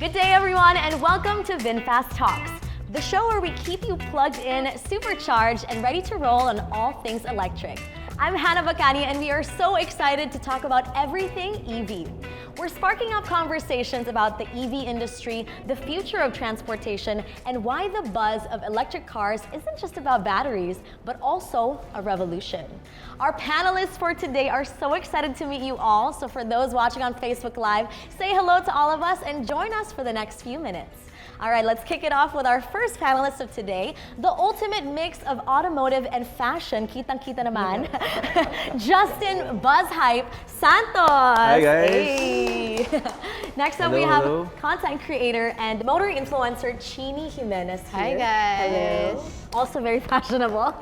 Good day, everyone, and welcome to VinFast Talks, the show where we keep you plugged in, supercharged, and ready to roll on all things electric. I'm Hannah Bacani, and we are so excited to talk about everything EV. We're sparking up conversations about the EV industry, the future of transportation, and why the buzz of electric cars isn't just about batteries, but also a revolution. Our panelists for today are so excited to meet you all, so for those watching on Facebook Live, say hello to all of us and join us for the next few minutes. All right, let's kick it off with our first panelist of today, the ultimate mix of automotive and fashion, kitang-kita naman, Justin Buzzhype Santos. Hi guys. Hey. Next up, Hello, we have hello. content creator and motor influencer Chenee Jimenez here. Hi guys. Hello. Also very fashionable.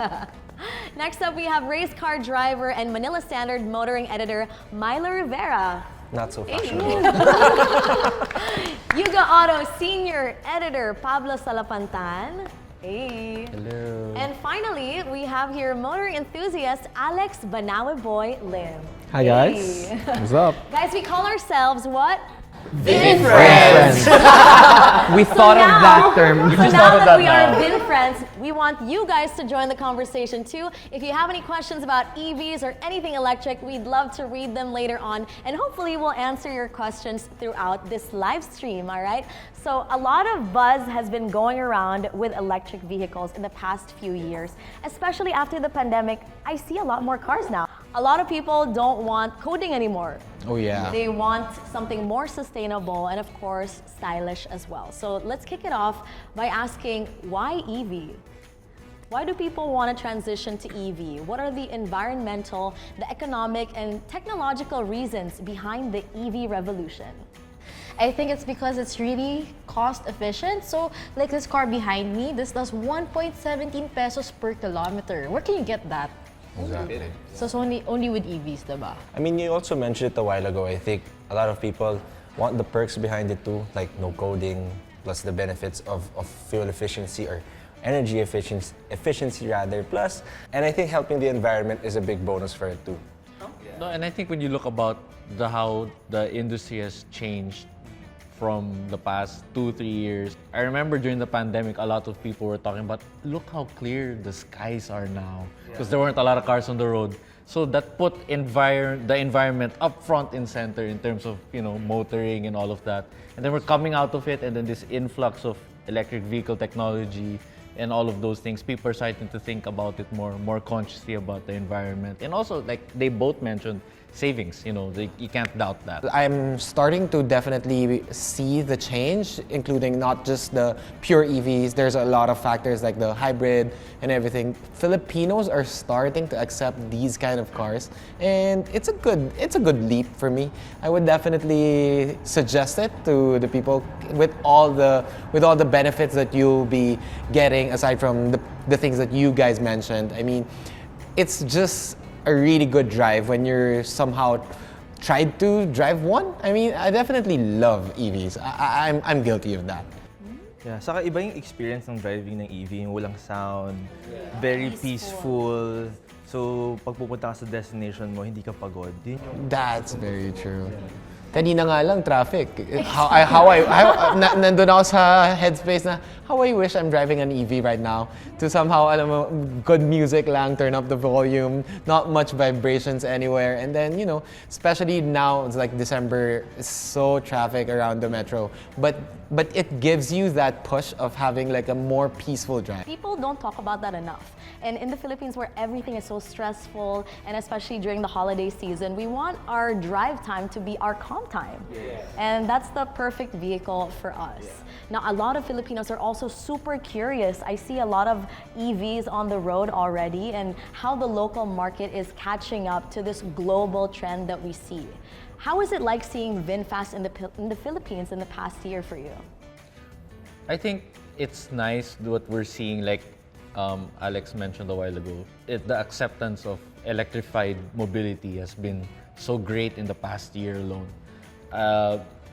Next up, we have race car driver and Manila Standard motoring editor Milo Rivera. Not so fashionable. YugaAuto senior editor Pablo Salapantan. Hey. Hello. And finally, we have here motoring enthusiast Alex BanaweBoy Lim. Hi guys. Hey. What's up? Guys, we call ourselves what? VinFriends. We thought of that term. So now that we are VinFriends, we want you guys to join the conversation too. If you have any questions about EVs or anything electric, we'd love to read them later on, and hopefully we'll answer your questions throughout this live stream, all right? So a lot of buzz has been going around with electric vehicles in the past few years, especially after the pandemic. I see a lot more cars now. A lot of people don't want coding anymore. Oh yeah. They want something more sustainable and of course stylish as well. So let's kick it off by asking, why EV? Why do people want to transition to EV? What are the environmental, the economic, and technological reasons behind the EV revolution? I think it's because it's really cost efficient. So like this car behind me, this does 1.17 pesos per kilometer. Where can you get that? Exactly. So it's only with EVs, diba? I mean, you also mentioned it a while ago. I think a lot of people want the perks behind it too, like no coding, plus the benefits of fuel efficiency or energy efficiency rather. Plus, and I think helping the environment is a big bonus for it too. No, and I think when you look about how the industry has changed from the past 2-3 years, I remember during the pandemic, a lot of people were talking about, look how clear the skies are now, because there weren't a lot of cars on the road. So that put the environment up front and center in terms of, you know, motoring and all of that. And then we're coming out of it, and then this influx of electric vehicle technology and all of those things, people are starting to think about it more consciously about the environment. And also, like they both mentioned, savings, you know, you can't doubt that. I'm starting to definitely see the change, including not just the pure EVs. There's a lot of factors like the hybrid and everything. Filipinos are starting to accept these kind of cars, and it's a good leap for me. I would definitely suggest it to the people with all the benefits that you'll be getting aside from the things that you guys mentioned. I mean, it's just a really good drive when you're somehow tried to drive one. I mean, I definitely love EVs. I'm guilty of that. Yeah, saka iba yung experience ng driving ng EV, yung walang sound, very peaceful. So, pag pupunta ka sa destination mo, hindi ka pagod. Yun yung That's very true. Kanina nga lang, traffic. Nandun ako sa headspace na, how I wish I'm driving an EV right now. To somehow, alam mo, good music lang, turn up the volume, not much vibrations anywhere. And then, you know, especially now, it's like December, it's so traffic around the metro. But it gives you that push of having like a more peaceful drive. People don't talk about that enough. And in the Philippines, where everything is so stressful, and especially during the holiday season, we want our drive time to be our calm time. And that's the perfect vehicle for us. Now, a lot of Filipinos are also super curious. I see a lot of EVs on the road already, and how the local market is catching up to this global trend that we see. How is it like seeing VinFast in the Philippines in the past year for you? I think it's nice what we're seeing, like Alex mentioned a while ago. The acceptance of electrified mobility has been so great in the past year alone.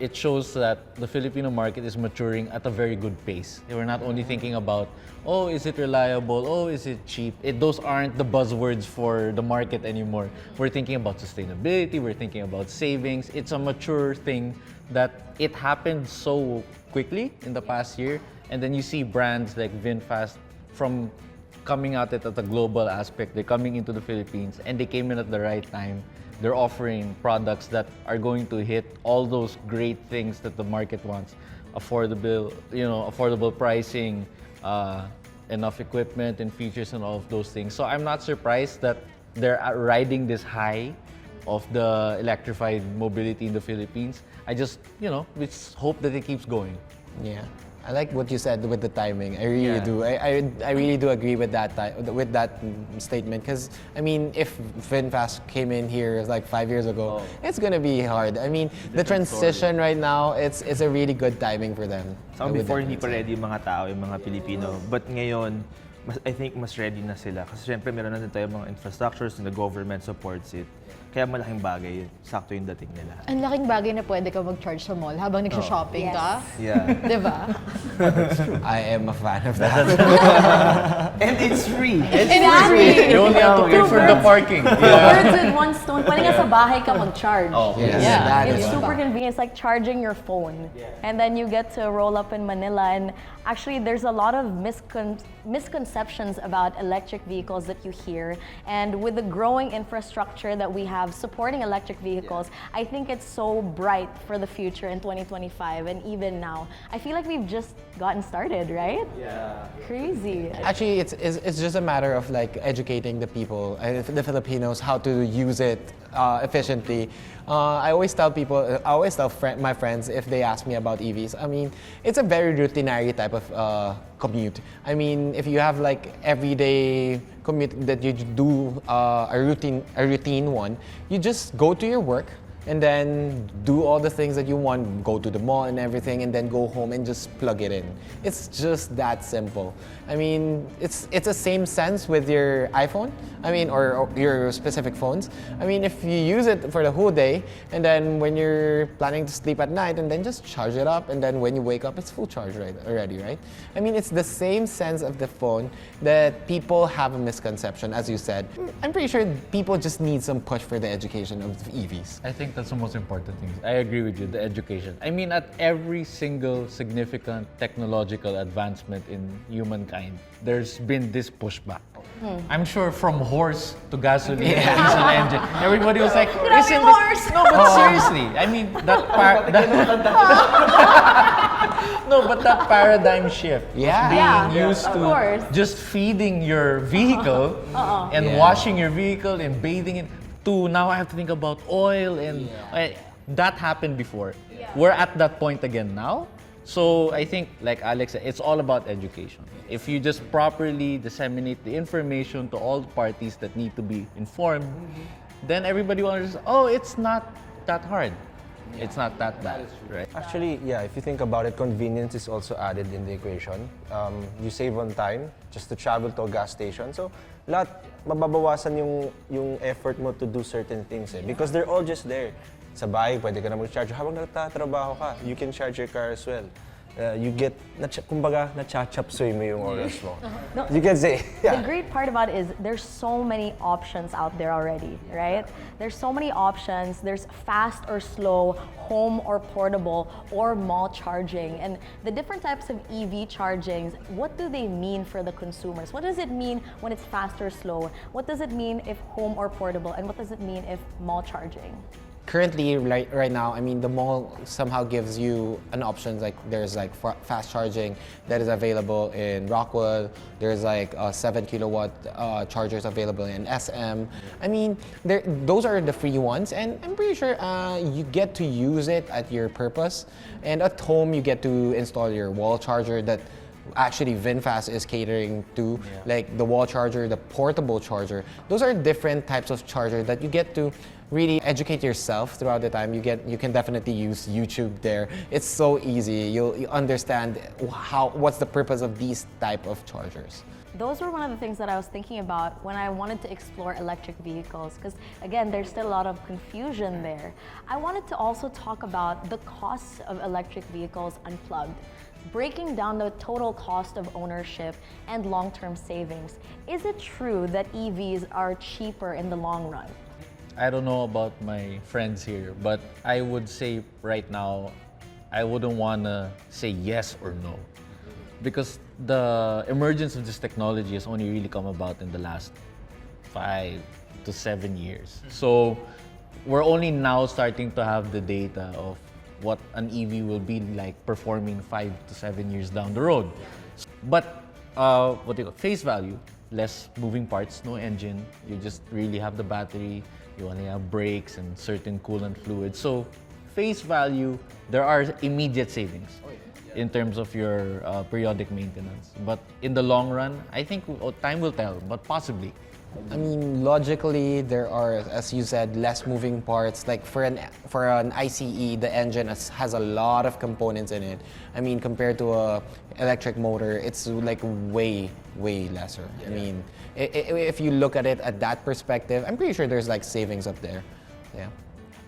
it shows that the Filipino market is maturing at a very good pace. We're not only thinking about, oh, is it reliable? Oh, is it cheap? Those aren't the buzzwords for the market anymore. We're thinking about sustainability, we're thinking about savings. It's a mature thing that it happened so quickly in the past year. And then you see brands like VinFast from coming at it at a global aspect. They're coming into the Philippines and they came in at the right time. They're offering products that are going to hit all those great things that the market wants. Affordable pricing, enough equipment and features and all of those things. So I'm not surprised that they're riding this high of the electrified mobility in the Philippines. I just, we just hope that it keeps going. Yeah. I like what you said with the timing. I really do. I really do agree with that statement. Because I mean, if VinFast came in here like 5 years ago, it's gonna be hard. I mean, the transition right now, it's a really good timing for them. So before hindi pa ready yung mga tao, yung mga Pilipino, but ngayon, I think mas ready na sila. Kasi syempre meron na din tayo mga infrastructures and the government supports it. Kaya malaking bagay, sakto yung dating nila. Ang laking bagay na pwede ka mag-charge sa mall habang nagsha-shopping ka. Yeah. Diba? I am a fan of that. And it's free. Exactly. You only have to pay for the parking. Two birds with one stone. Pwede nga sa bahay ka mag-charge. Yes, Yeah. that It's is super convenient. It's like charging your phone. And then you get to roll up in Manila. And actually, there's a lot of misconceptions about electric vehicles that you hear. And with the growing infrastructure that we have supporting electric vehicles, I think it's so bright for the future in 2025 and even now. I feel like we've just gotten started, right? Yeah. Crazy. Actually, it's just a matter of like educating the people, the Filipinos, how to use it efficiently. I always tell my friends if they ask me about EVs. I mean, it's a very routinary type of commute. I mean, if you have like everyday commute that you do a routine one, you just go to your work and then do all the things that you want, go to the mall and everything, and then go home and just plug it in. It's just that simple. I mean, it's the same sense with your iPhone, I mean, or your specific phones. I mean, if you use it for the whole day, and then when you're planning to sleep at night, and then just charge it up, and then when you wake up, it's full charge already, right? I mean, it's the same sense of the phone that people have a misconception, as you said. I'm pretty sure people just need some push for the education of EVs. I think that's the most important thing. I agree with you, the education. I mean, at every single significant technological advancement in humankind, there's been this pushback. I'm sure from horse to gasoline, diesel engine, everybody was like, "Isn't this?" No, but seriously, I mean that paradigm shift. Yeah. Being used of to course. just feeding your vehicle and washing your vehicle and bathing it, to now I have to think about oil and that happened before. We're at that point again now. So I think, like Alex said, it's all about education. If you just properly disseminate the information to all the parties that need to be informed, then everybody will understand, oh, it's not that hard. It's not that bad, right? Actually, yeah, if you think about it, convenience is also added in the equation. You save on time just to travel to a gas station. So, mababawasan yung effort mo to do certain things because they're all just there. Sa bahay, pwede ka na mag-charge. Habang nagtatrabaho ka, you can charge your car as well. You get, kumbaga, nachachapsoy mo yung oras mo. No, you can say, yeah. The great part about it is there's so many options out there already, right? There's so many options. There's fast or slow, home or portable, or mall charging. And the different types of EV chargings, what do they mean for the consumers? What does it mean when it's fast or slow? What does it mean if home or portable? And what does it mean if mall charging? Currently, right now, I mean, the mall somehow gives you an option. Like there's like fast charging that is available in Rockwell. There's like 7 kilowatt chargers available in SM. I mean, those are the free ones, and I'm pretty sure you get to use it at your purpose. And at home, you get to install your wall charger that actually VinFast is catering to, like the wall charger, the portable charger. Those are different types of charger that you get to really educate yourself throughout the time. You can definitely use YouTube there. It's so easy. You understand what's the purpose of these type of chargers. those were one of the things that I was thinking about when I wanted to explore electric vehicles, because again, there's still a lot of confusion there. I wanted to also talk about the costs of electric vehicles unplugged, breaking down the total cost of ownership and long-term savings. Is it true that EVs are cheaper in the long run? I don't know about my friends here, but I would say right now, I wouldn't want to say yes or no. Because the emergence of this technology has only really come about in the last 5 to 7 years. So we're only now starting to have the data of what an EV will be like performing 5 to 7 years down the road. But what do you call face value, less moving parts, no engine. You just really have the battery. You only have brakes and certain coolant fluids. So face value, there are immediate savings in terms of your periodic maintenance. But in the long run, I think time will tell, but possibly. I mean, logically, there are, as you said, less moving parts. Like for an ICE, the engine has a lot of components in it. I mean, compared to a electric motor, it's like way lesser. I mean, if you look at it at that perspective, I'm pretty sure there's like savings up there. Yeah.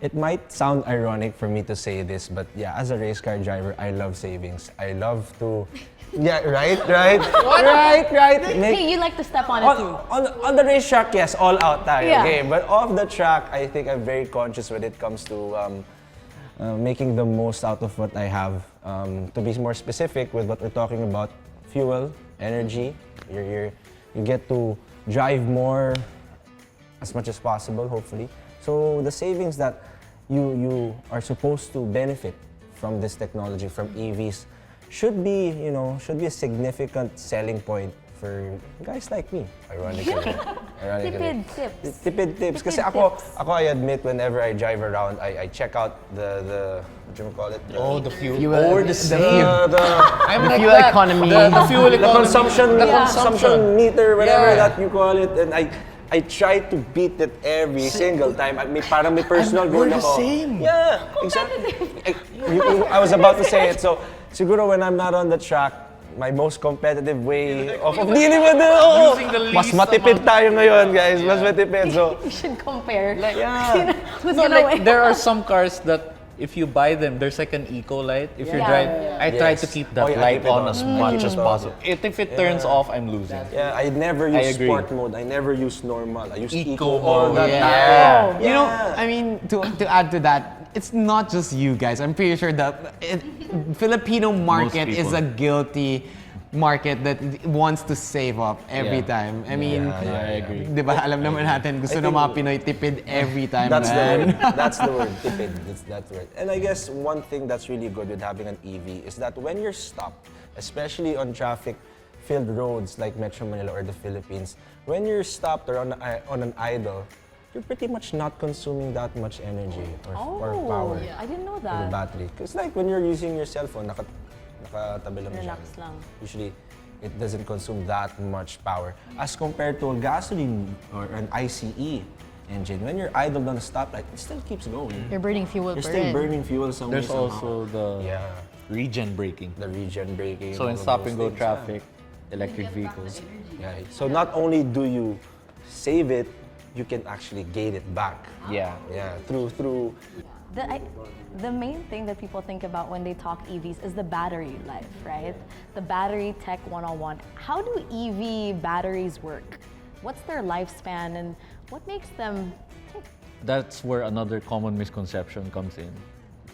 It might sound ironic for me to say this, but yeah, as a race car driver, I love savings. I love to, yeah, right. Hey, you like to step on it too. On the racetrack, yes, all out tayo, Yeah. okay. But off the track, I think I'm very conscious when it comes to making the most out of what I have. To be more specific with what we're talking about, fuel, energy, you get to drive more as much as possible, hopefully. So the savings that you are supposed to benefit from this technology, from EVs, should be a significant selling point for guys like me, ironically. Tipid tips. Tipid tips. Kasi ako, I admit, whenever I drive around, I check out the what do you call it? The fuel. Or the I'm the like fuel that. economy. The fuel The economy. consumption meter, whatever Yeah. that you call it, and I try to beat it every single time. Parang may personal goal We're the ako. same. Yeah, exactly. I was about to say it. So, siguro when I'm not on the track, my most competitive way of dealing with it. Using the Mas least matipid tayo ngayon, guys. Mas matipid. So, You should compare. yeah. Who's No, gonna like win? there are some cars that if you buy them, there's like an eco light. If you're Yeah. driving, I try Yes. to keep that Oh, yeah, light keep it on on. as Mm. much Keep as it on. possible. If it turns off, I'm losing. Yeah, I never I use agree. sport mode. I never use normal. I use Eco eco all mode. the Yeah. time. You know, I mean, to add to that, it's not just you guys. I'm pretty sure the Filipino market is people. a guilty market that wants to save up every Yeah. time. I mean, I agree. di ba, alam naman natin, gusto ng mga Pinoy tipid every time. That's the man. word. That's the word. Tipid. That's the word. And I guess one thing that's really good with having an EV is that when you're stopped, especially on traffic-filled roads like Metro Manila or the Philippines, when you're stopped or on an idle, you're pretty much not consuming that much energy or power I didn't know for that. the battery. Because like when you're using your cell phone, nakatabi lang siya. Relax lang. Usually, it doesn't consume that much power. As compared to a gasoline or an ICE engine, when you're idle on a stoplight, it still keeps going. You're burning fuel You're per still in. burning fuel somewhere. There's also the yeah, regen braking. the regen braking. So in all of stop those and go things, traffic, electric vehicles. Yeah. So not only do you save it, you can actually gain it back. Yeah. Yeah, through. The main thing that people think about when they talk EVs is the battery life, right? The battery tech 101. How do EV batteries work? What's their lifespan and what makes them tick? That's where another common misconception comes in.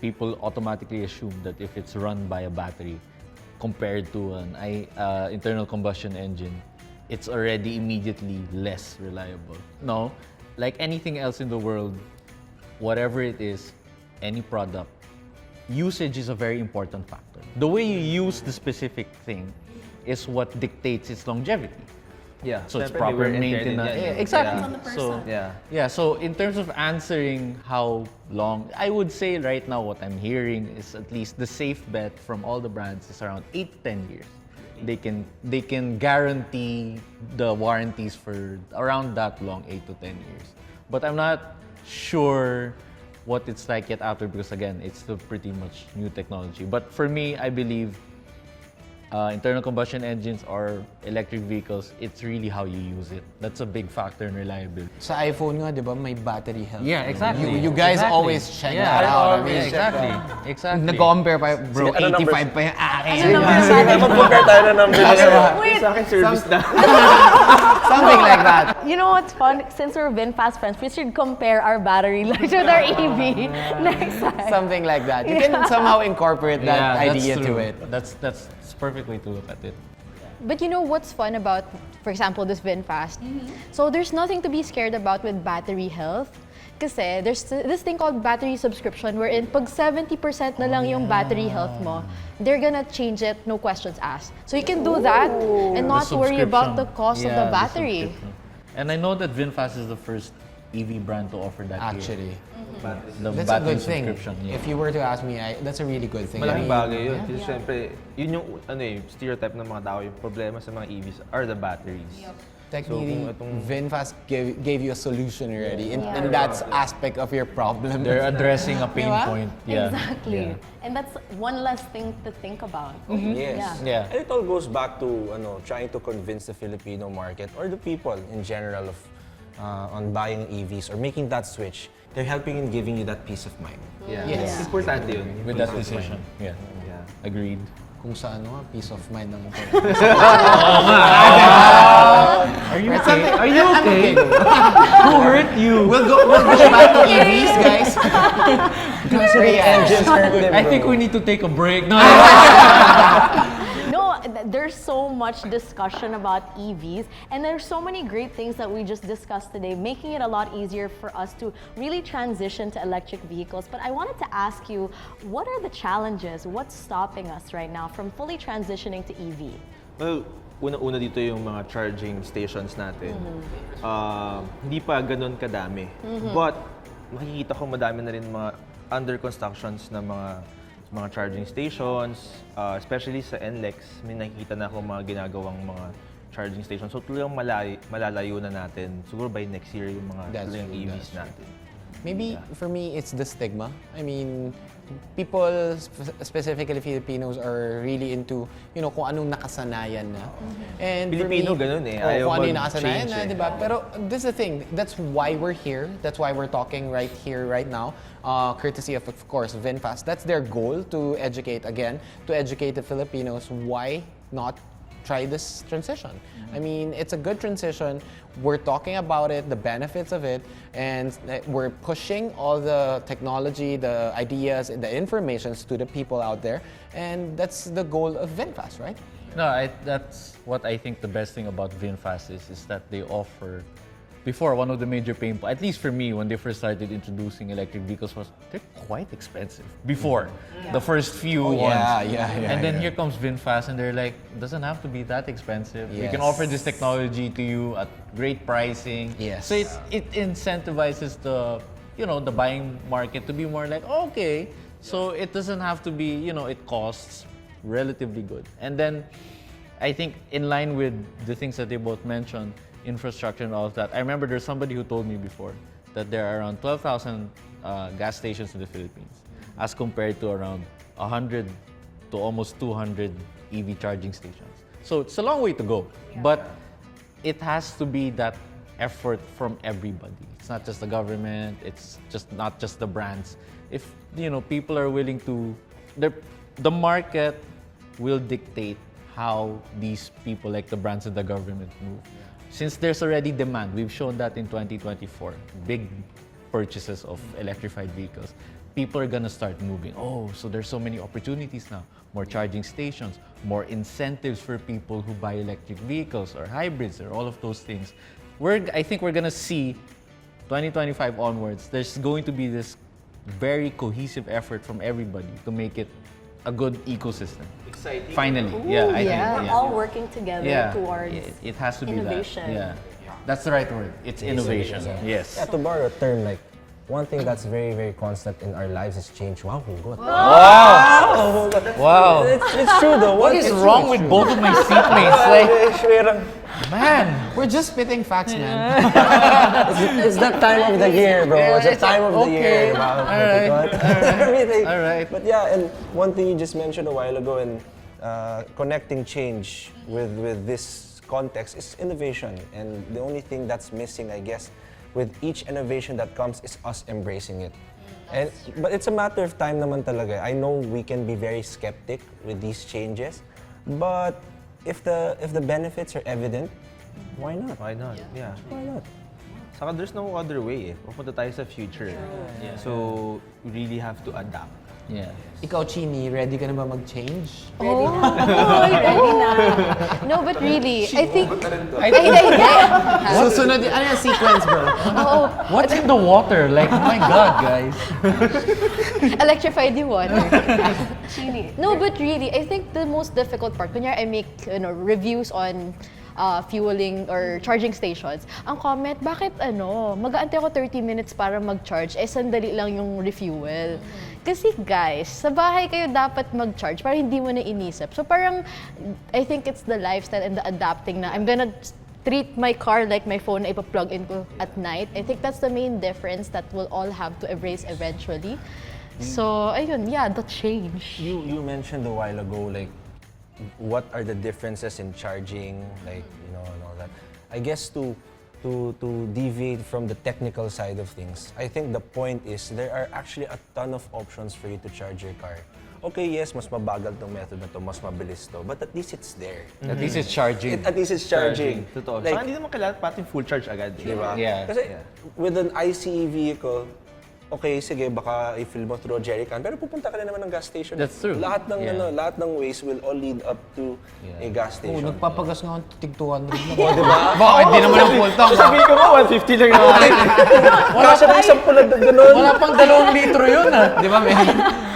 People automatically assume that if it's run by a battery compared to an internal combustion engine, it's already immediately less reliable. No, like anything else in the world, whatever it is, any product, usage is a very important factor. The way you use the specific thing is what dictates its longevity. Yeah. So it's Siyempre, proper wear and tear din maintenance. yan, eh. Exactly. Yeah. So Yeah. so in terms of answering how long, I would say right now what I'm hearing is at least the safe bet from all the brands is around 8 to 10 years. They can guarantee the warranties for around that long, 8 to 10 years. But I'm not sure what it's like yet after because again, it's still pretty much new technology. But for me, I believe internal combustion engines or electric vehicles, it's really how you use it. That's a big factor in reliability. Sa iPhone nga, di ba, may battery health. Yeah, exactly. You guys Exactly. always check Yeah, that out. I yeah, mean, exactly. nag-compare pa, bro, Sige, ano 85 pa yung akin. Mag-compare tayo ng numbers. Wait, Sa akin, service na. Something like that. you know what's fun? Since we're VinFast friends, we should compare our battery life with our EV next time. Something like that. You can somehow incorporate that Yeah, idea that's to true. it. That's perfect way to look at it. But you know what's fun about, for example, this VinFast? So there's nothing to be scared about with battery health. Kasi there's this thing called battery subscription wherein pag 70% na lang yung battery health mo, they're gonna change it, no questions asked. So you can do that and not worry about the cost of the battery. And I know that VinFast is the first EV brand to offer that here. Actually. The That's a battery good thing. subscription. Yeah. If you were to ask me, that's a really good thing. Malaking I mean, bagay yun. Kasi syempre, yun yung stereotype ng mga tao. Yung problema sa mga EVs are the batteries. Technically, So, kung VinFast gave you a solution already, and that's aspect of your problem. They're addressing a pain Diba? point. Yeah. Exactly. And that's one less thing to think about. Yes. Yeah. And it all goes back to trying to convince the Filipino market or the people in general of on buying EVs or making that switch. They're helping in giving you that peace of mind. Yeah. Yes. Importante yun. With that decision. Yeah. Yeah. Agreed. Kung sa peace of mind ng Are you okay? Are you okay? Who hurt you? We'll go back to EVs, guys. Engines hurt them, I think bro. we need to take a break. No. No, there's so much discussion about EVs, and there's so many great things that we just discussed today, making it a lot easier for us to really transition to electric vehicles. But I wanted to ask you, what are the challenges? What's stopping us right now from fully transitioning to EV? Well, una-una dito yung mga charging stations natin. Hindi pa ganun kadami. But makikita ko madami na rin mga under constructions na mga charging stations, especially sa NLEX, may nakikita na ako mga ginagawang mga charging stations. So talagang malalayo na natin. Siguro by next year yung mga talagang EVs natin. Maybe for me, it's the stigma. I mean, people, specifically Filipinos, are really into, kung anong nakasanayan na. And Filipino for me, ganun eh. Ayaw kung ano yung nakasanayan mag-change na, eh. di ba? Pero this is the thing. That's why we're here. That's why we're talking right here, right now. Courtesy of course, VinFast. That's their goal, to educate the Filipinos. Why not try this transition? I mean, it's a good transition. We're talking about it, the benefits of it, and we're pushing all the technology, the ideas, the informations to the people out there. And that's the goal of VinFast, right? No, that's what I think the best thing about VinFast is that they offer. Before, one of the major pain points, at least for me, when they first started introducing electric vehicles, was they're quite expensive. Before, the first few ones. Yeah. And then here comes VinFast, and they're like, it doesn't have to be that expensive. We can Yes. offer this technology to you at great pricing. Yes. So it incentivizes the buying market to be more like, okay, so it doesn't have to be, it costs relatively good. And then I think in line with the things that they both mentioned, infrastructure and all of that. I remember there's somebody who told me before that there are around 12,000 gas stations in the Philippines, as compared to around 100 to almost 200 EV charging stations. So it's a long way to go, but it has to be that effort from everybody. It's not just the government, it's not just the brands. If people are willing to, the market will dictate how these people like the brands and the government move. Since there's already demand, we've shown that in 2024, big purchases of electrified vehicles, people are gonna start moving. Oh, so there's so many opportunities now. More charging stations, more incentives for people who buy electric vehicles or hybrids or all of those things. I think we're gonna see 2025 onwards, there's going to be this very cohesive effort from everybody to make it a good ecosystem. Exciting. Finally, I think. We're all working together towards it has to be innovation. that. Yeah, that's the right word. It's innovation. Yes. Yeah, to borrow a term, like, one thing that's very, very constant in our lives is change. Wow, good. Wow. It's true though. What is wrong with both of my seatmates? Like, man. We're just spitting facts, man. It's that time of the year, bro. It's the time of the year. Wow, Alright. everything. Alright. But yeah, and one thing you just mentioned a while ago, and connecting change with this context is innovation. And the only thing that's missing, I guess, with each innovation that comes is us embracing it. But it's a matter of time naman talaga. I know we can be very skeptic with these changes, but if the benefits are evident, why not? Why not? Yeah. Why not? Saka there's no other way eh. Pupunta tayo sa future. So, we really have to adapt. Yeah. Ikaw, Chenee, ready ka na ba mag-change? Ready na. Ready na. No, but really, I think... Susunod, ano yung sequence, bro? What's in the water? Like, my God, guys. Electrified yung water. No, but really, I think the most difficult part, kunyari I make reviews on fueling or charging stations, ang comment, bakit mag-aantay ako 30 minutes para mag-charge, sandali lang yung refuel. Kasi guys, sa bahay kayo dapat mag-charge para hindi mo na inisip. So parang, I think it's the lifestyle and the adapting na I'm gonna treat my car like my phone na ipa-plug in ko at night. I think that's the main difference that we'll all have to embrace eventually. So, ayun, yeah, the change. You mentioned a while ago, like, what are the differences in charging, like, and all that. I guess to deviate from the technical side of things, I think the point is there are actually a ton of options for you to charge your car. Okay, yes, mas mabagal tong method na to, mas mabilis to, but at least it's there. At least it's charging. At least it's charging. Totoo. Like, Saka hindi naman kailangan pating full charge agad. diba? Yeah. Kasi with an ICE vehicle, okay, sige, baka i-fill mo through a jerrycan, pero pupunta ka na naman ng gas station. That's true. Lahat ng lahat ng ways will all lead up to a gas Oo, station. nagpapagas nga ako tig 200 na. O, diba? Bakit di naman ang full tank? Sabihin ko ba, 150 lang naman. Kasya na isang pulad na ganun. Wala pang 2 litro yun Di ba, men?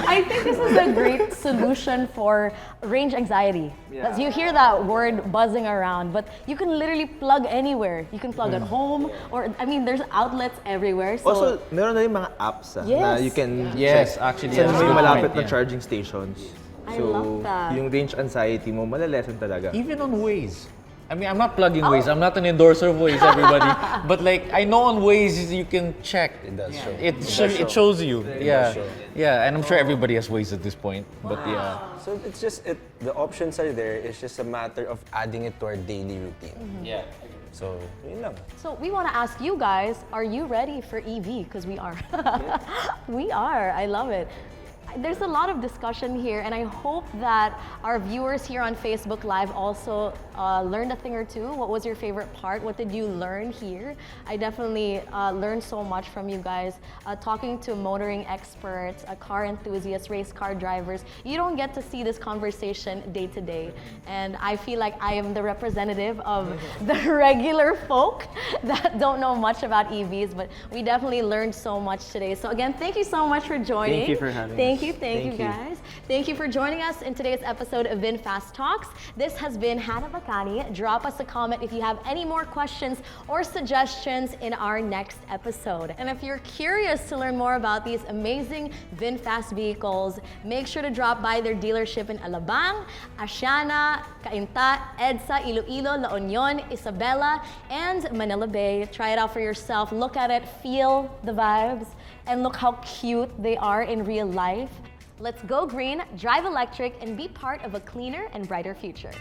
I think this is a great solution for range anxiety. Because you hear that word buzzing around, but you can literally plug anywhere. You can plug at home, or there's outlets everywhere. So Also, meron na yung mga apps na Yes. you can Yes, check. actually, Sa that's may a good malapit point, na yeah. charging stations. I love that. yung range anxiety mo, malalesen talaga. Even on Waze. I'm not plugging Waze. I'm not an endorser of Waze, everybody. But like, I know on Waze you can check. It does show. It shows you. Yeah. show. Yeah, and I'm sure everybody has Waze at this point. But yeah. So it's just, the options are there, it's just a matter of adding it to our daily routine. Yeah. So, yun lang. So we want to ask you guys, are you ready for EV? Because we are. We are. I love it. There's a lot of discussion here, and I hope that our viewers here on Facebook Live also learned a thing or two. What was your favorite part? What did you learn here? I definitely learned so much from you guys. Talking to motoring experts, car enthusiasts, race car drivers, you don't get to see this conversation day to day. And I feel like I am the representative of the regular folk that don't know much about EVs, but we definitely learned so much today. So again, thank you so much for joining. Thank you for having Thank us. you, thank you guys. Thank you for joining us in today's episode of VinFast Talks. This has been Hannah Bacani. Drop us a comment if you have any more questions or suggestions in our next episode. And if you're curious to learn more about these amazing VinFast vehicles, make sure to drop by their dealership in Alabang, Asiana, Cainta, EDSA, Iloilo, La Union, Isabela, and Manila Bay. Try it out for yourself. Look at it, feel the vibes, and look how cute they are in real life. Let's go green, drive electric, and be part of a cleaner and brighter future.